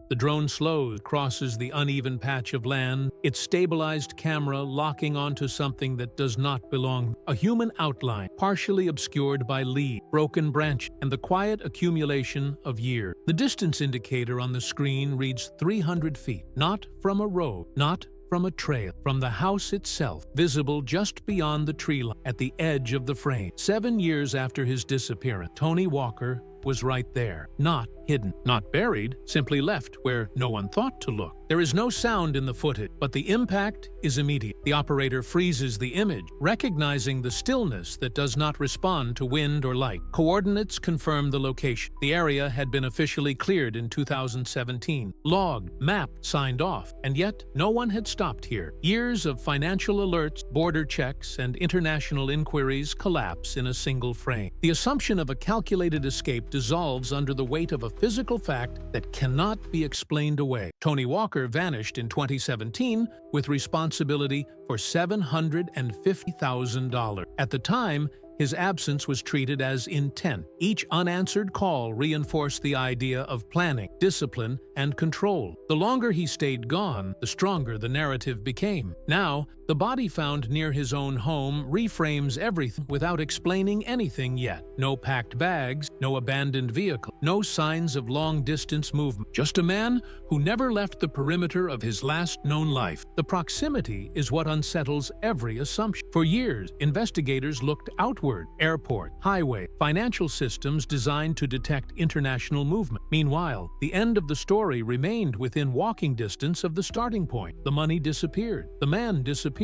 The drone slows, crosses the uneven patch of land, its stabilized camera locking onto something that does not belong. A human outline, partially obscured by leaves, broken branches, and the quiet accumulation of years. The distance indicator on the screen reads 300 feet, not from a road, not from a trail, from the house itself, visible just beyond the tree line, at the edge of the frame. 7 years after his disappearance, Tony Walker was right there, not hidden, not buried, simply left where no one thought to look. There is no sound in the footage, but the impact is immediate. The operator freezes the image, recognizing the stillness that does not respond to wind or light. Coordinates confirm the location. The area had been officially cleared in 2017, logged, mapped, signed off, and yet no one had stopped here. Years of financial alerts, border checks, and international inquiries collapse in a single frame. The assumption of a calculated escape dissolves under the weight of a physical fact that cannot be explained away. Tony Walker vanished in 2017 with responsibility for $750,000. At the time, his absence was treated as intent. Each unanswered call reinforced the idea of planning, discipline, and control. The longer he stayed gone, the stronger the narrative became. Now, the body found near his own home reframes everything without explaining anything yet. No packed bags, no abandoned vehicle, no signs of long-distance movement. Just a man who never left the perimeter of his last known life. The proximity is what unsettles every assumption. For years, investigators looked outward: airport, highway, financial systems designed to detect international movement. Meanwhile, the end of the story remained within walking distance of the starting point. The money disappeared. The man disappeared.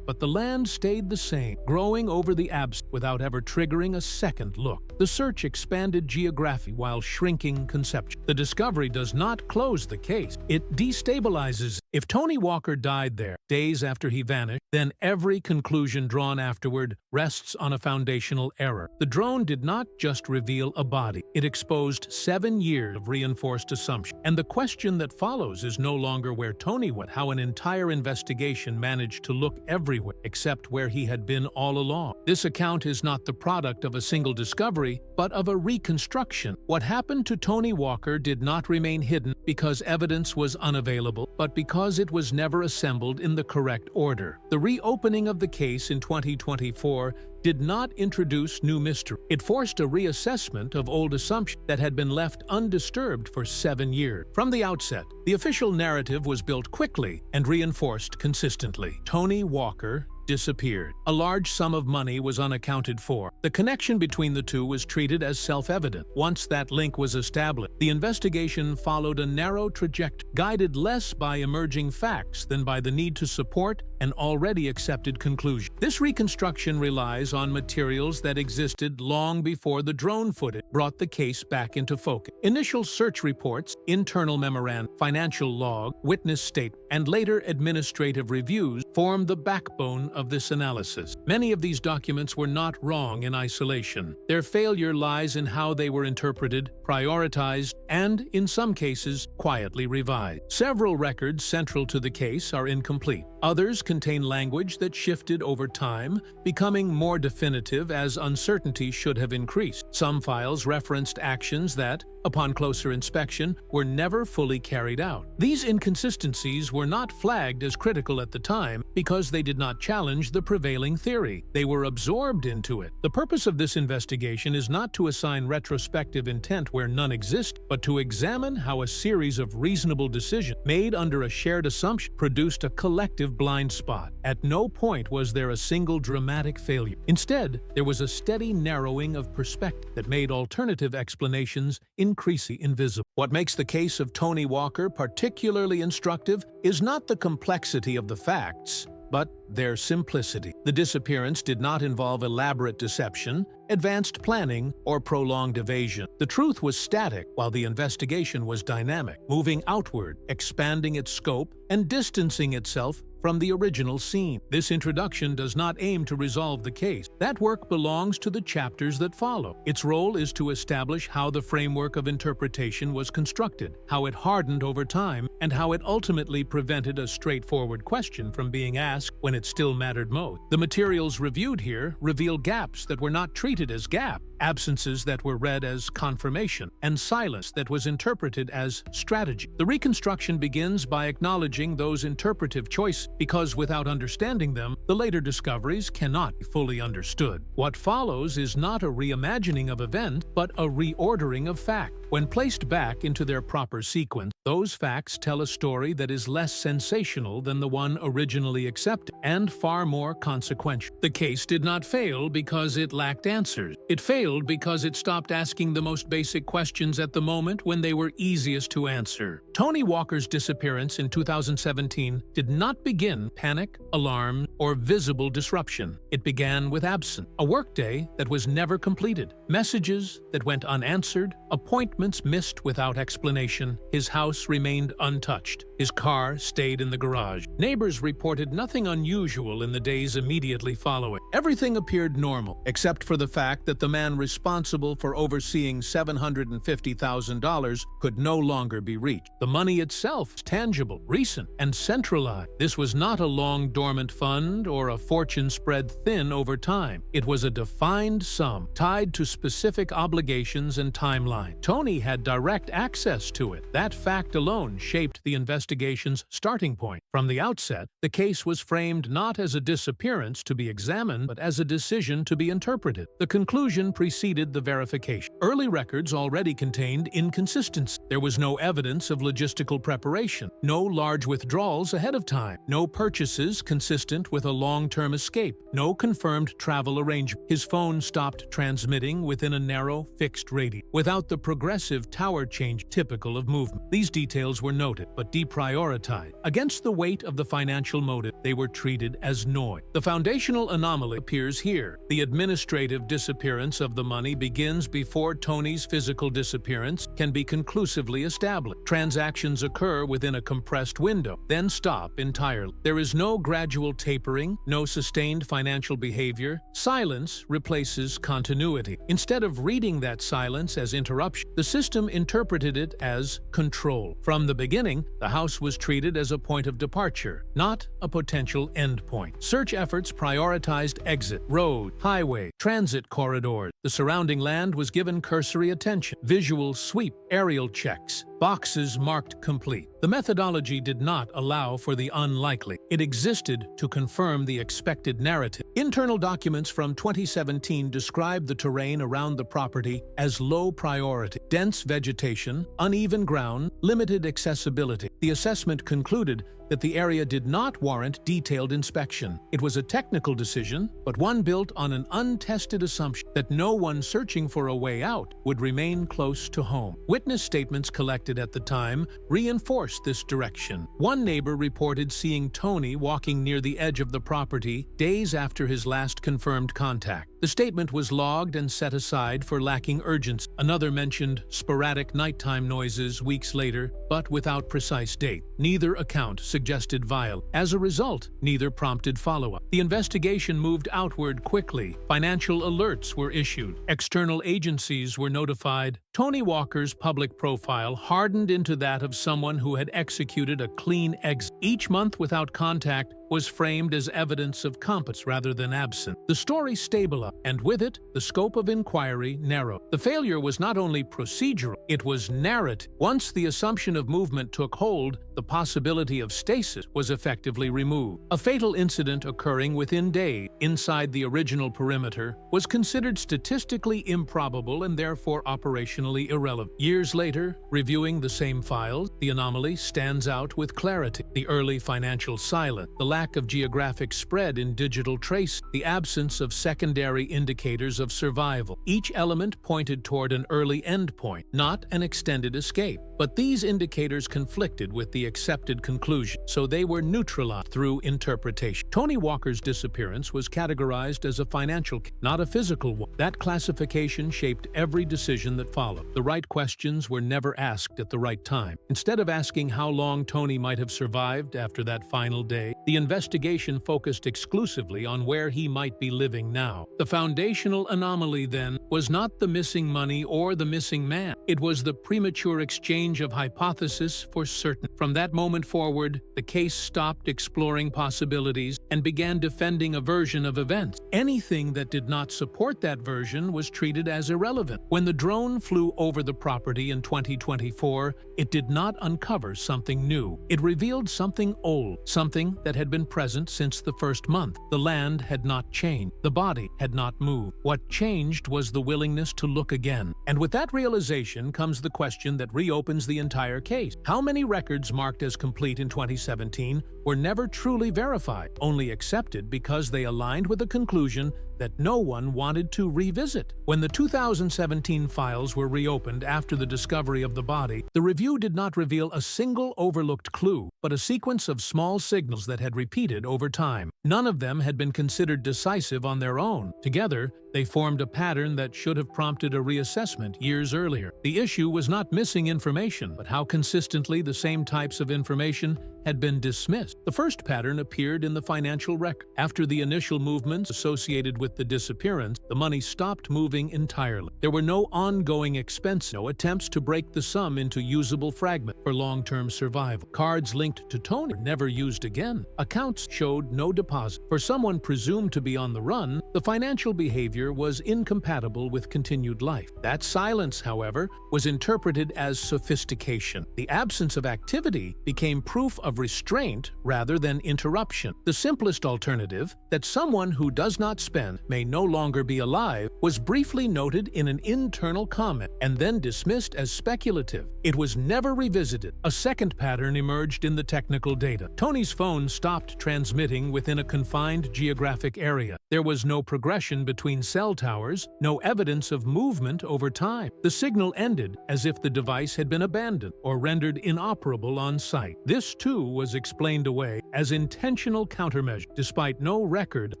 But the land stayed the same, growing over the absence without ever triggering a second look. The search expanded geographically while shrinking conceptually. The discovery does not close the case. It destabilizes. If Tony Walker died there days after he vanished, then every conclusion drawn afterward rests on a foundational error. The drone did not just reveal a body. It exposed 7 years of reinforced assumption. And the question that follows is no longer where Tony went, how an entire investigation managed to look everywhere except where he had been all along. This account is not the product of a single discovery, but of a reconstruction. What happened to Tony Walker did not remain hidden because evidence was unavailable, but because it was never assembled in the correct order. The reopening of the case in 2024 did not introduce new mystery. It forced a reassessment of old assumptions that had been left undisturbed for 7 years. From the outset, the official narrative was built quickly and reinforced consistently. Tony Walker disappeared. A large sum of money was unaccounted for. The connection between the two was treated as self-evident. Once that link was established, the investigation followed a narrow trajectory, guided less by emerging facts than by the need to support an already accepted conclusion. This reconstruction relies on materials that existed long before the drone footage brought the case back into focus. Initial search reports, internal memoranda, financial log, witness statements, and later administrative reviews formed the backbone of this analysis. Many of these documents were not wrong in isolation. Their failure lies in how they were interpreted, prioritized, and, in some cases, quietly revised. Several records central to the case are incomplete. Others contain language that shifted over time, becoming more definitive as uncertainty should have increased. Some files referenced actions that, upon closer inspection, were never fully carried out. These inconsistencies were not flagged as critical at the time because they did not challenge the prevailing theory. They were absorbed into it. The purpose of this investigation is not to assign retrospective intent where none exists, but to examine how a series of reasonable decisions made under a shared assumption produced a collective blind spot. At no point was there a single dramatic failure. Instead, there was a steady narrowing of perspective that made alternative explanations increasingly invisible. What makes the case of Tony Walker particularly instructive is not the complexity of the facts, but their simplicity. The disappearance did not involve elaborate deception, advanced planning, or prolonged evasion. The truth was static while the investigation was dynamic, moving outward, expanding its scope, and distancing itself from the original scene. This introduction does not aim to resolve the case. That work belongs to the chapters that follow. Its role is to establish how the framework of interpretation was constructed, how it hardened over time, and how it ultimately prevented a straightforward question from being asked when it still mattered most. The materials reviewed here reveal gaps that were not treated as gaps. absences that were read as confirmation, and silence that was interpreted as strategy. The reconstruction begins by acknowledging those interpretive choices because without understanding them, the later discoveries cannot be fully understood. What follows is not a reimagining of events, but a reordering of fact. When placed back into their proper sequence, those facts tell a story that is less sensational than the one originally accepted and far more consequential. The case did not fail because it lacked answers. It failed because it stopped asking the most basic questions at the moment when they were easiest to answer. Tony Walker's disappearance in 2017 did not begin panic, alarm, or visible disruption. It began with absence, a workday that was never completed, messages that went unanswered, appointments missed without explanation. His house remained untouched. His car stayed in the garage. Neighbors reported nothing unusual in the days immediately following. Everything appeared normal, except for the fact that the man responsible for overseeing $750,000 could no longer be reached. The money itself was tangible, recent, and centralized. This was not a long dormant fund or a fortune spread thin over time. It was a defined sum tied to specific obligations and timeline. Tony had direct access to it. That fact alone shaped the investigation's starting point. From the outset, the case was framed not as a disappearance to be examined, but as a decision to be interpreted. The conclusion preceded the verification. Early records already contained inconsistencies. There was no evidence of logistical preparation, no large withdrawals ahead of time, no purchases consistent with a long-term escape, no confirmed travel arrangement. His phone stopped transmitting within a narrow, fixed radius. Without the progressive tower change typical of movement. These details were noted, but deprioritized. Against the weight of the financial motive, they were treated as noise. The foundational anomaly appears here. The administrative disappearance of the money begins before Tony's physical disappearance can be conclusively established. Transactions occur within a compressed window, then stop entirely. There is no gradual tapering, no sustained financial behavior. Silence replaces continuity. Instead of reading that silence as interruption, the system interpreted it as control. From the beginning, the house was treated as a point of departure, not a potential endpoint. Search efforts prioritized exit, road, highway, transit corridors. The surrounding land was given cursory attention. Visual sweep, aerial checks, boxes marked complete. The methodology did not allow for the unlikely. It existed to confirm the expected narrative. Internal documents from 2017 described the terrain around the property as low priority, dense vegetation, uneven ground, limited accessibility. The assessment concluded that the area did not warrant detailed inspection. It was a technical decision, but one built on an untested assumption that no one searching for a way out would remain close to home. Witness statements collected at the time reinforced this direction. One neighbor reported seeing Tony walking near the edge of the property days after his last confirmed contact. The statement was logged and set aside for lacking urgency. Another mentioned sporadic nighttime noises weeks later, but without precise date. Neither account suggested violence. As a result, neither prompted follow-up. The investigation moved outward quickly. Financial alerts were issued. External agencies were notified. Tony Walker's public profile hardened into that of someone who had executed a clean exit. Each month without contact was framed as evidence of competence rather than absence. The story stabilized, and with it, the scope of inquiry narrowed. The failure was not only procedural, it was narrative. Once the assumption of movement took hold, the possibility of stasis was effectively removed. A fatal incident occurring within days inside the original perimeter was considered statistically improbable and therefore operationally irrelevant. Years later, reviewing the same files, the anomaly stands out with clarity. The early financial silence, the lack of geographic spread in digital trace, the absence of secondary indicators of survival. Each element pointed toward an early endpoint, not an extended escape. But these indicators conflicted with the accepted conclusion, so they were neutralized through interpretation. Tony Walker's disappearance was categorized as a financial case, not a physical one. That classification shaped every decision that followed. The right questions were never asked at the right time. Instead of asking how long Tony might have survived after that final day, the investigation focused exclusively on where he might be living now. The foundational anomaly, then, was not the missing money or the missing man. It was the premature exchange range of hypotheses for certain. From that moment forward, the case stopped exploring possibilities and began defending a version of events. Anything that did not support that version was treated as irrelevant. When the drone flew over the property in 2024, it did not uncover something new. It revealed something old, something that had been present since the first month. The land had not changed. The body had not moved. What changed was the willingness to look again. And with that realization comes the question that reopens the entire case. How many records marked as complete in 2017 were never truly verified, only accepted because they aligned with a conclusion that no one wanted to revisit? When the 2017 files were reopened after the discovery of the body, the review did not reveal a single overlooked clue, but a sequence of small signals that had repeated over time. None of them had been considered decisive on their own. Together, they formed a pattern that should have prompted a reassessment years earlier. The issue was not missing information, but how consistently the same types of information had been dismissed. The first pattern appeared in the financial record. After the initial movements associated with the disappearance, the money stopped moving entirely. There were no ongoing expenses, no attempts to break the sum into usable fragments for long-term survival. Cards linked to Tony were never used again. Accounts showed no deposit. For someone presumed to be on the run, the financial behavior was incompatible with continued life. That silence, however, was interpreted as sophistication. The absence of activity became proof of restraint rather than interruption. The simplest alternative, that someone who does not spend may no longer be alive, was briefly noted in an internal comment and then dismissed as speculative. It was never revisited. A second pattern emerged in the technical data. Tony's phone stopped transmitting within a confined geographic area. There was no progression between cell towers, no evidence of movement over time. The signal ended as if the device had been abandoned or rendered inoperable on site. This, too, was explained away as intentional countermeasure, despite no record of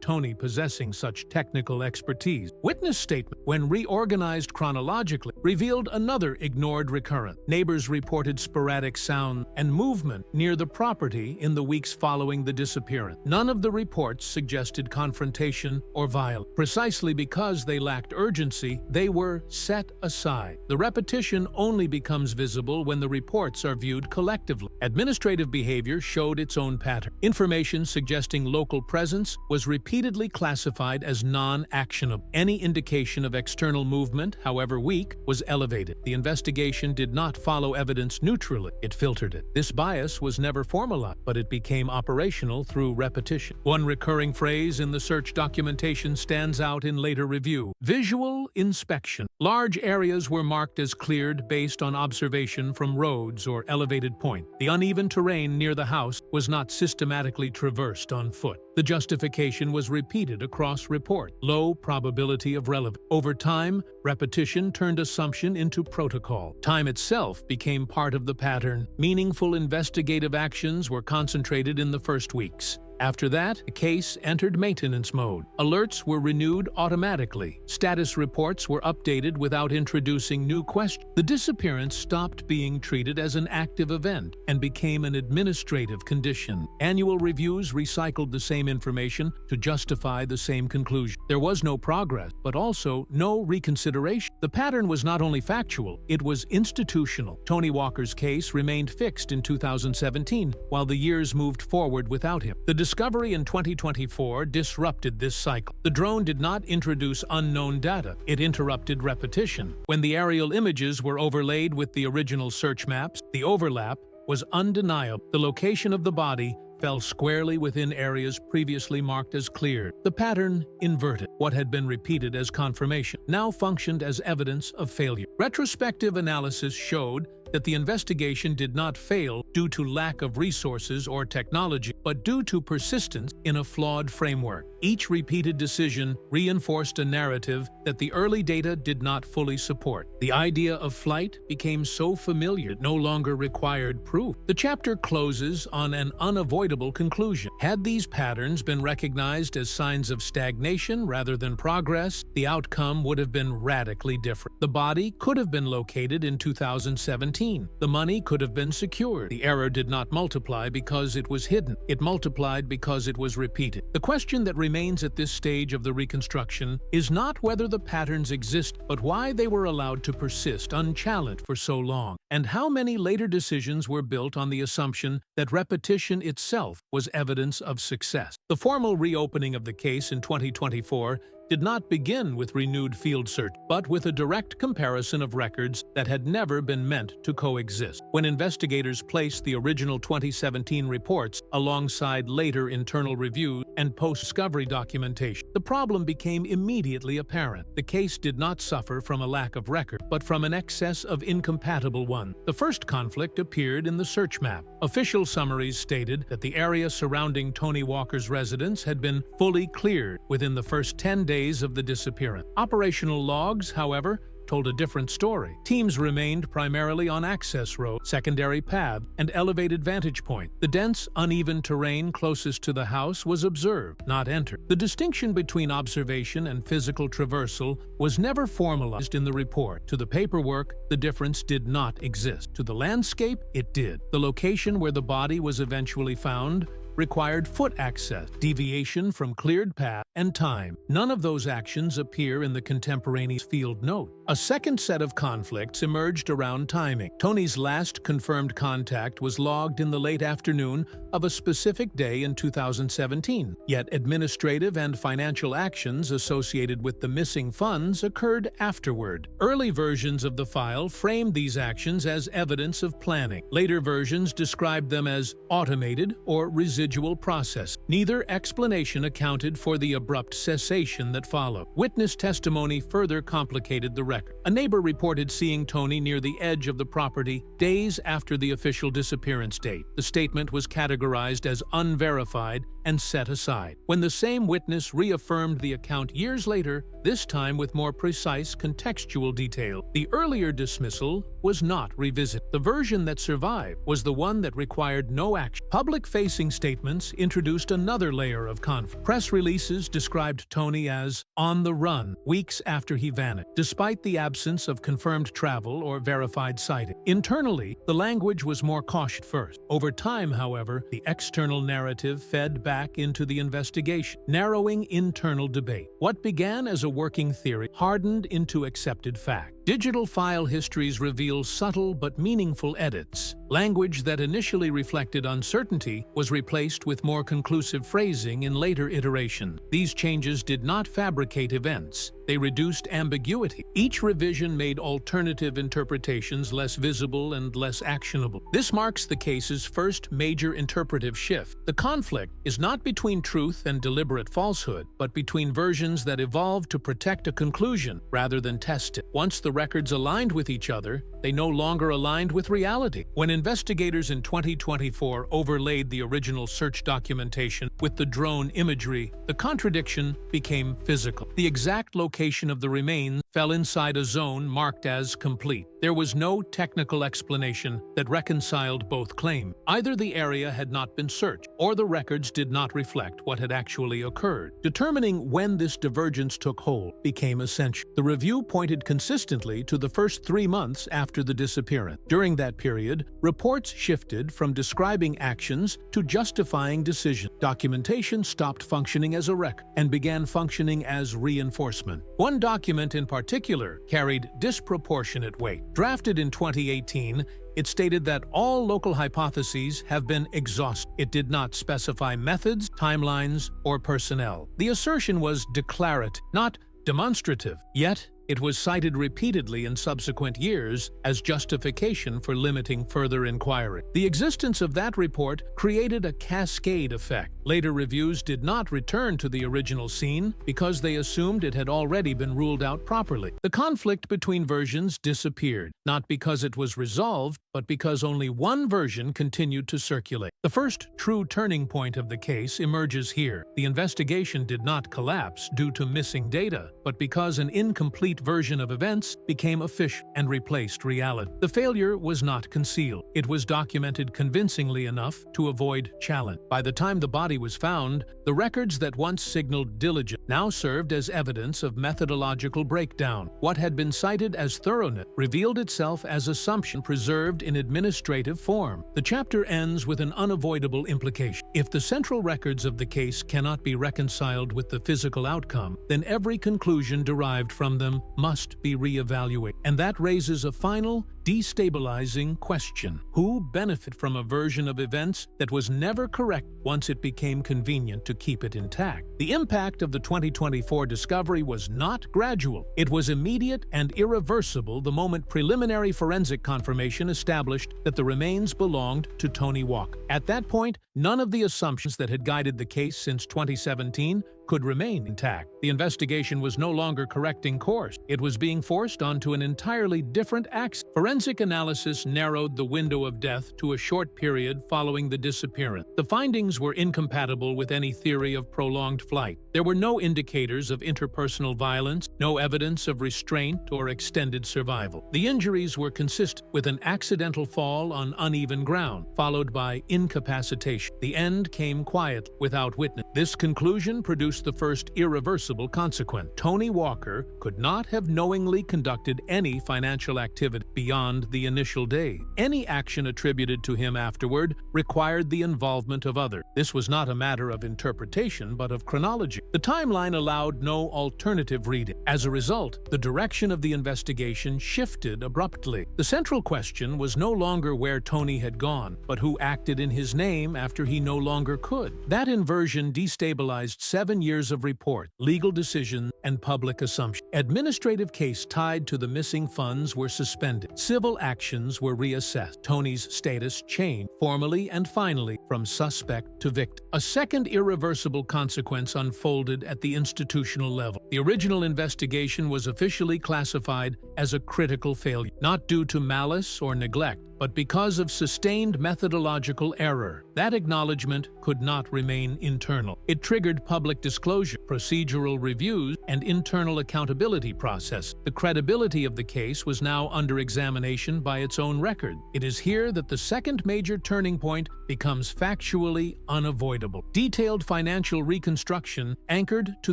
Tony possessing such technical expertise. Witness statement, when reorganized chronologically, revealed another ignored recurrence. Neighbors reported sporadic sound and movement near the property in the weeks following the disappearance. None of the reports suggested confrontation or violence. Precisely because they lacked urgency, they were set aside. The repetition only becomes visible when the reports are viewed collectively. Administrative behavior showed its own pattern. Information suggesting local presence was repeatedly classified as non-actionable. Any indication of external movement, however weak, was elevated. The investigation did not follow evidence neutrally. It filtered it. This bias was never formalized, but it became operational through repetition. One recurring phrase in the search documentation stands out in later review: visual inspection. Large areas were marked as cleared based on observation from roads or elevated points. The uneven terrain near the house was not systematically traversed on foot. The justification was repeated across report. Low probability of relevance. Over time, repetition turned assumption into protocol. Time itself became part of the pattern. Meaningful investigative actions were concentrated in the first weeks. After that, the case entered maintenance mode. Alerts were renewed automatically. Status reports were updated without introducing new questions. The disappearance stopped being treated as an active event and became an administrative condition. Annual reviews recycled the same information to justify the same conclusion. There was no progress, but also no reconsideration. The pattern was not only factual, it was institutional. Tony Walker's case remained fixed in 2017, while the years moved forward without him. The discovery in 2024 disrupted this cycle. The drone did not introduce unknown data. It interrupted repetition. When the aerial images were overlaid with the original search maps, the overlap was undeniable. The location of the body fell squarely within areas previously marked as cleared. The pattern inverted. What had been repeated as confirmation now functioned as evidence of failure. Retrospective analysis showed that the investigation did not fail due to lack of resources or technology, but due to persistence in a flawed framework. Each repeated decision reinforced a narrative that the early data did not fully support. The idea of flight became so familiar it no longer required proof. The chapter closes on an unavoidable conclusion. Had these patterns been recognized as signs of stagnation rather than progress, the outcome would have been radically different. The body could have been located in 2017, 2017. The money could have been secured. The error did not multiply because it was hidden. It multiplied because it was repeated. The question that remains at this stage of the reconstruction is not whether the patterns exist, but why they were allowed to persist unchallenged for so long, and how many later decisions were built on the assumption that repetition itself was evidence of success. The formal reopening of the case in 2024 did not begin with renewed field search, but with a direct comparison of records that had never been meant to coexist. When investigators placed the original 2017 reports alongside later internal reviews and post-discovery documentation, the problem became immediately apparent. The case did not suffer from a lack of record, but from an excess of incompatible ones. The first conflict appeared in the search map. Official summaries stated that the area surrounding Tony Walker's residence had been fully cleared within the first 10 days of the disappearance. Operational logs, however, told a different story. Teams remained primarily on access roads, secondary paths, and elevated vantage points. The dense, uneven terrain closest to the house was observed, not entered. The distinction between observation and physical traversal was never formalized in the report. To the paperwork, the difference did not exist. To the landscape, it did. The location where the body was eventually found required foot access, deviation from cleared path, and time. None of those actions appear in the contemporaneous field note. A second set of conflicts emerged around timing. Tony's last confirmed contact was logged in the late afternoon of a specific day in 2017, yet administrative and financial actions associated with the missing funds occurred afterward. Early versions of the file framed these actions as evidence of planning. Later versions described them as automated or residual process. Neither explanation accounted for the abrupt cessation that followed. Witness testimony further complicated the record. A neighbor reported seeing Tony near the edge of the property days after the official disappearance date. The statement was categorized as unverified and set aside. When the same witness reaffirmed the account years later, this time with more precise contextual detail, the earlier dismissal was not revisited. The version that survived was the one that required no action. Public-facing statements introduced another layer of conflict. Press releases described Tony as on the run weeks after he vanished, despite the absence of confirmed travel or verified sighting. Internally, the language was more cautious first. Over time, however, the external narrative fed back into the investigation, narrowing internal debate. What began as a working theory hardened into accepted fact. Digital file histories reveal subtle but meaningful edits. Language that initially reflected uncertainty was replaced with more conclusive phrasing in later iterations. These changes did not fabricate events. They reduced ambiguity. Each revision made alternative interpretations less visible and less actionable. This marks the case's first major interpretive shift. The conflict is not between truth and deliberate falsehood, but between versions that evolved to protect a conclusion rather than test it. Once the records aligned with each other, they no longer aligned with reality. When investigators in 2024 overlaid the original search documentation with the drone imagery, the contradiction became physical. The exact location of the remains fell inside a zone marked as complete. There was no technical explanation that reconciled both claims. Either the area had not been searched, or the records did not reflect what had actually occurred. Determining when this divergence took hold became essential. The review pointed consistently to the first 3 months after the disappearance. During that period, reports shifted from describing actions to justifying decisions. Documentation stopped functioning as a record and began functioning as reinforcement. One document in particular carried disproportionate weight. Drafted in 2018, it stated that all local hypotheses have been exhausted. It did not specify methods, timelines, or personnel. The assertion was declarative, not demonstrative. Yet, it was cited repeatedly in subsequent years as justification for limiting further inquiry. The existence of that report created a cascade effect. Later reviews did not return to the original scene because they assumed it had already been ruled out properly. The conflict between versions disappeared, not because it was resolved, but because only one version continued to circulate. The first true turning point of the case emerges here. The investigation did not collapse due to missing data, but because an incomplete version of events became official and replaced reality. The failure was not concealed. It was documented convincingly enough to avoid challenge. By the time the body body was found, the records that once signaled diligence now served as evidence of methodological breakdown. What had been cited as thoroughness revealed itself as assumption preserved in administrative form. The chapter ends with an unavoidable implication. If the central records of the case cannot be reconciled with the physical outcome, then every conclusion derived from them must be re-evaluated. And that raises a final, destabilizing question. Who benefited from a version of events that was never correct once it became convenient to keep it intact? The impact of the 2024 discovery was not gradual. It was immediate and irreversible the moment preliminary forensic confirmation established that the remains belonged to Tony Walker. At that point, none of the assumptions that had guided the case since 2017 could remain intact. The investigation was no longer correcting course. It was being forced onto an entirely different axis. Forensic analysis narrowed the window of death to a short period following the disappearance. The findings were incompatible with any theory of prolonged flight. There were no indicators of interpersonal violence, no evidence of restraint or extended survival. The injuries were consistent with an accidental fall on uneven ground, followed by incapacitation. The end came quietly, without witness. This conclusion produced the first irreversible consequence. Tony Walker could not have knowingly conducted any financial activity beyond the initial day. Any action attributed to him afterward required the involvement of others. This was not a matter of interpretation, but of chronology. The timeline allowed no alternative reading. As a result, the direction of the investigation shifted abruptly. The central question was no longer where Tony had gone, but who acted in his name after he no longer could. That inversion destabilized 7 years of report, legal decisions, and public assumptions. Administrative case tied to the missing funds were suspended. Civil actions were reassessed. Tony's status changed, formally and finally, from suspect to victim. A second irreversible consequence unfolded at the institutional level. The original investigation was officially classified as a critical failure, not due to malice or neglect, but because of sustained methodological error. That acknowledgement could not remain internal. It triggered public disclosure, procedural reviews, and internal accountability process. The credibility of the case was now under examination by its own record. It is here that the second major turning point becomes factually unavoidable. Detailed financial reconstruction, anchored to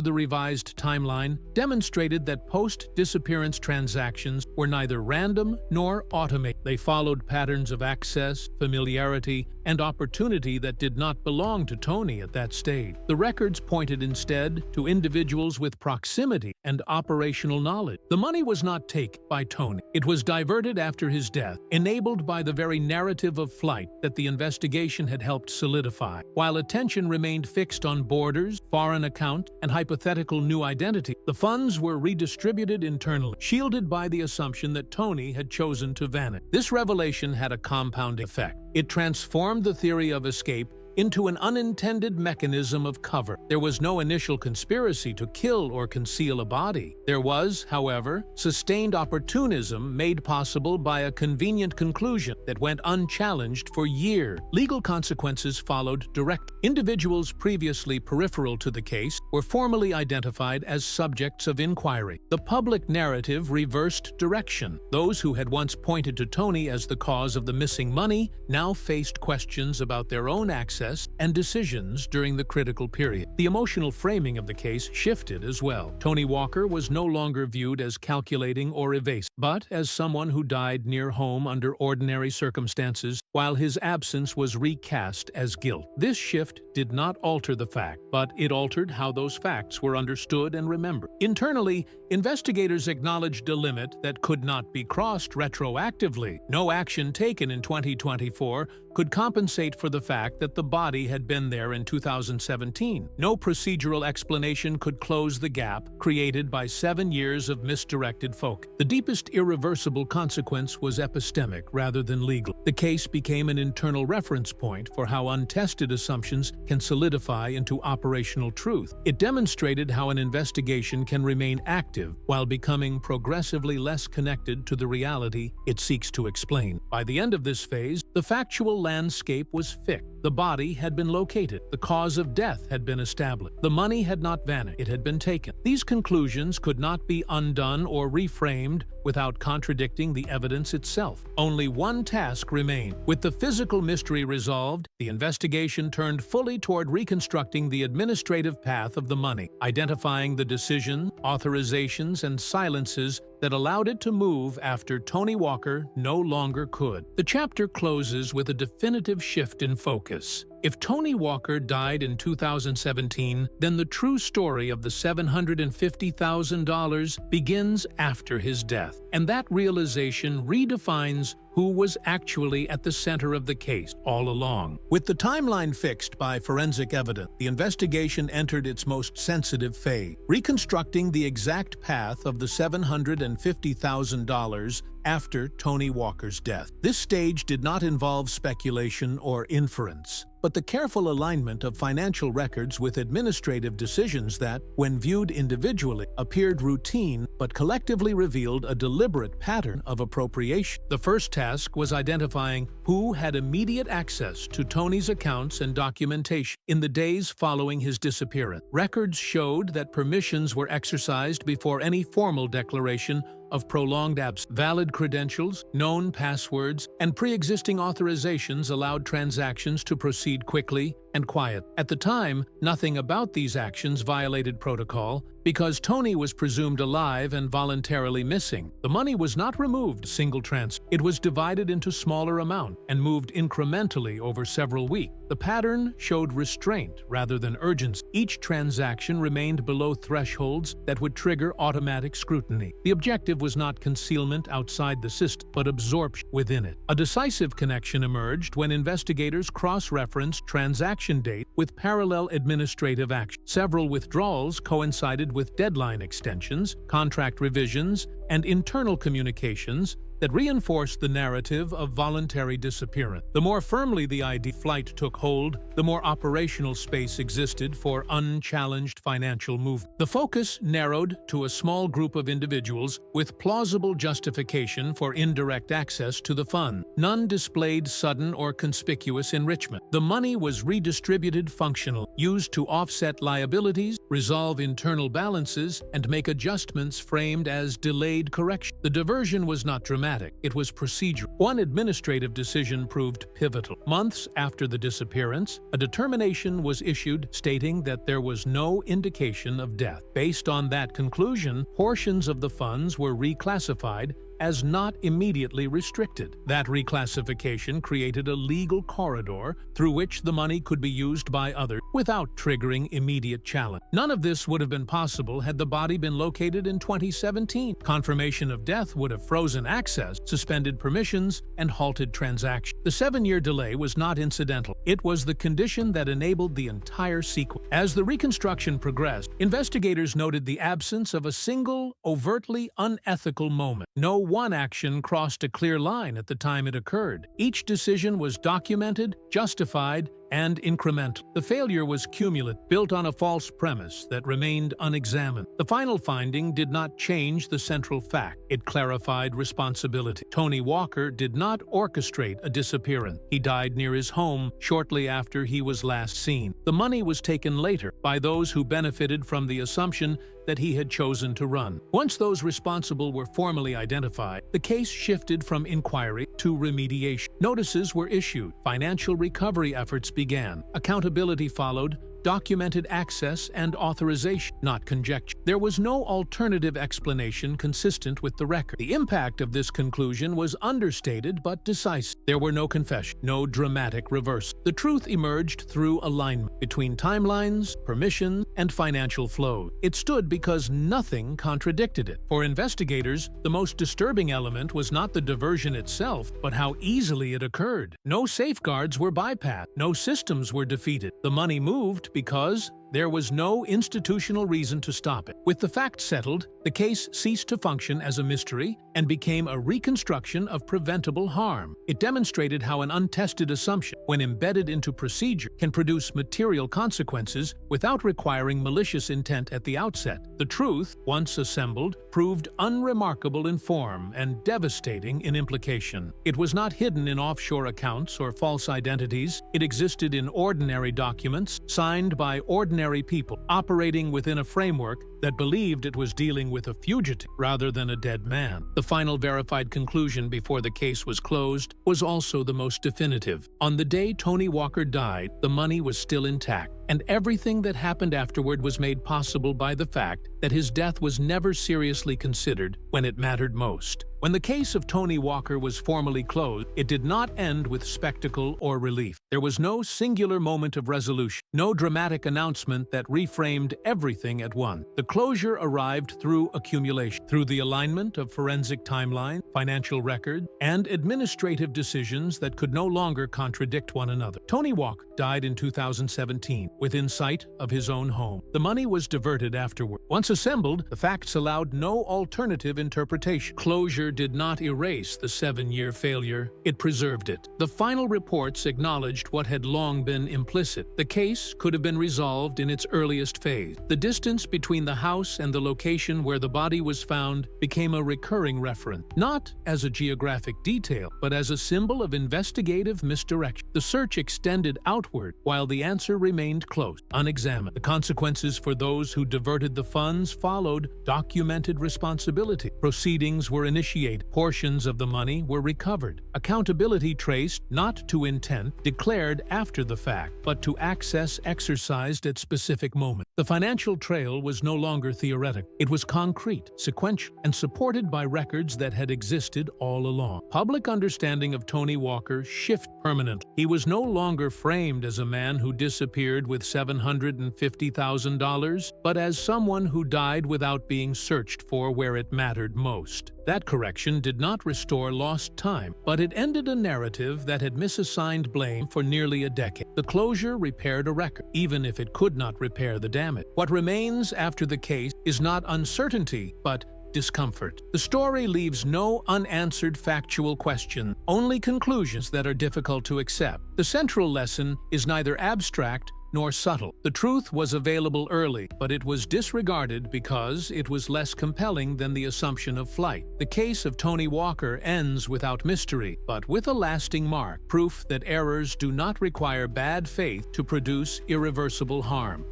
the revised timeline, demonstrated that post-disappearance transactions were neither random nor automated. They followed patterns of access, familiarity, and opportunity that did not belong to Tony at that stage. The records pointed instead to individuals with proximity and operational knowledge. The money was not taken by Tony. It was diverted after his death, enabled by the very narrative of flight that the investigation had helped solidify. While attention remained fixed on borders, foreign accounts, and hypothetical new identity, the funds were redistributed internally, shielded by the assumption that Tony had chosen to vanish. This revelation had a compounding effect. It transformed the theory of escape into an unintended mechanism of cover. There was no initial conspiracy to kill or conceal a body. There was, however, sustained opportunism made possible by a convenient conclusion that went unchallenged for years. Legal consequences followed directly. Individuals previously peripheral to the case were formally identified as subjects of inquiry. The public narrative reversed direction. Those who had once pointed to Tony as the cause of the missing money now faced questions about their own access and decisions during the critical period. The emotional framing of the case shifted as well. Tony Walker was no longer viewed as calculating or evasive, but as someone who died near home under ordinary circumstances, while his absence was recast as guilt. This shift did not alter the fact, but it altered how those facts were understood and remembered. Internally, investigators acknowledged a limit that could not be crossed retroactively. No action taken in 2024 could compensate for the fact that the body had been there in 2017. No procedural explanation could close the gap created by 7 years of misdirected focus. The deepest irreversible consequence was epistemic rather than legal. The case became an internal reference point for how untested assumptions can solidify into operational truth. It demonstrated how an investigation can remain active while becoming progressively less connected to the reality it seeks to explain. By the end of this phase, the factual landscape was fixed. The body had been located. The cause of death had been established. The money had not vanished. It had been taken. These conclusions could not be undone or reframed without contradicting the evidence itself. Only one task remained. With the physical mystery resolved, the investigation turned fully toward reconstructing the administrative path of the money, identifying the decisions, authorizations, and silences that allowed it to move after Tony Walker no longer could. The chapter closes with a definitive shift in focus. If Tony Walker died in 2017, then the true story of the $750,000 begins after his death. And that realization redefines who was actually at the center of the case all along. With the timeline fixed by forensic evidence, the investigation entered its most sensitive phase, reconstructing the exact path of the $750,000 after Tony Walker's death. This stage did not involve speculation or inference, but the careful alignment of financial records with administrative decisions that, when viewed individually, appeared routine but collectively revealed a deliberate pattern of appropriation. The first task was identifying who had immediate access to Tony's accounts and documentation in the days following his disappearance. Records showed that permissions were exercised before any formal declaration of prolonged absence. Valid credentials, known passwords, and pre-existing authorizations allowed transactions to proceed quickly and quiet. At the time, nothing about these actions violated protocol because Tony was presumed alive and voluntarily missing. The money was not removed single transfer. It was divided into smaller amounts and moved incrementally over several weeks. The pattern showed restraint rather than urgency. Each transaction remained below thresholds that would trigger automatic scrutiny. The objective was not concealment outside the system, but absorption within it. A decisive connection emerged when investigators cross-referenced transaction date with parallel administrative action. Several withdrawals coincided with deadline extensions, contract revisions, and internal communications that reinforced the narrative of voluntary disappearance. The more firmly the ID flight took hold, the more operational space existed for unchallenged financial movement. The focus narrowed to a small group of individuals with plausible justification for indirect access to the fund. None displayed sudden or conspicuous enrichment. The money was redistributed functionally, used to offset liabilities, resolve internal balances, and make adjustments framed as delayed correction. The diversion was not dramatic. It was procedural. One administrative decision proved pivotal. Months after the disappearance, a determination was issued stating that there was no indication of death. Based on that conclusion, portions of the funds were reclassified as not immediately restricted. That reclassification created a legal corridor through which the money could be used by others without triggering immediate challenge. None of this would have been possible had the body been located in 2017. Confirmation of death would have frozen access, suspended permissions, and halted transactions. The 7-year delay was not incidental. It was the condition that enabled the entire sequence. As the reconstruction progressed, investigators noted the absence of a single, overtly unethical moment. No one action crossed a clear line at the time it occurred. Each decision was documented, justified, and incremental. The failure was cumulative, built on a false premise that remained unexamined. The final finding did not change the central fact. It clarified responsibility. Tony Walker did not orchestrate a disappearance. He died near his home shortly after he was last seen. The money was taken later by those who benefited from the assumption that he had chosen to run. Once those responsible were formally identified, the case shifted from inquiry to remediation. Notices were issued, financial recovery efforts began, accountability followed, documented access and authorization, not conjecture. There was no alternative explanation consistent with the record. The impact of this conclusion was understated but decisive. There were no confessions, no dramatic reversal. The truth emerged through alignment between timelines, permissions, and financial flows. It stood because nothing contradicted it. For investigators, the most disturbing element was not the diversion itself, but how easily it occurred. No safeguards were bypassed, no systems were defeated. The money moved because there was no institutional reason to stop it. With the facts settled, the case ceased to function as a mystery and became a reconstruction of preventable harm. It demonstrated how an untested assumption, when embedded into procedure, can produce material consequences without requiring malicious intent at the outset. The truth, once assembled, proved unremarkable in form and devastating in implication. It was not hidden in offshore accounts or false identities. It existed in ordinary documents, signed by ordinary ordinary people, operating within a framework that believed it was dealing with a fugitive rather than a dead man. The final verified conclusion before the case was closed was also the most definitive. On the day Tony Walker died, the money was still intact, and everything that happened afterward was made possible by the fact that his death was never seriously considered when it mattered most. When the case of Tony Walker was formally closed, it did not end with spectacle or relief. There was no singular moment of resolution, no dramatic announcement that reframed everything at once. The closure arrived through accumulation, through the alignment of forensic timelines, financial records, and administrative decisions that could no longer contradict one another. Tony Walker died in 2017, within sight of his own home. The money was diverted afterward. Once assembled, the facts allowed no alternative interpretation. Closure did not erase the 7-year failure, it preserved it. The final reports acknowledged what had long been implicit. The case could have been resolved in its earliest phase. The distance between the house and the location where the body was found became a recurring reference, not as a geographic detail, but as a symbol of investigative misdirection. The search extended outward, while the answer remained close, unexamined. The consequences for those who diverted the funds followed documented responsibility. Proceedings were initiated. Portions of the money were recovered. Accountability traced, not to intent, declared after the fact, but to access exercised at specific moments. The financial trail was no longer theoretical. It was concrete, sequential, and supported by records that had existed all along. Public understanding of Tony Walker shifted permanently. He was no longer framed as a man who disappeared with $750,000, but as someone who died without being searched for where it mattered most. That correction did not restore lost time, but it ended a narrative that had misassigned blame for nearly a decade. The closure repaired a record, even if it could not repair the damage. What remains after the case is not uncertainty, but discomfort. The story leaves no unanswered factual question, only conclusions that are difficult to accept. The central lesson is neither abstract nor subtle. The truth was available early, but it was disregarded because it was less compelling than the assumption of flight. The case of Tony Walker ends without mystery, but with a lasting mark, proof that errors do not require bad faith to produce irreversible harm.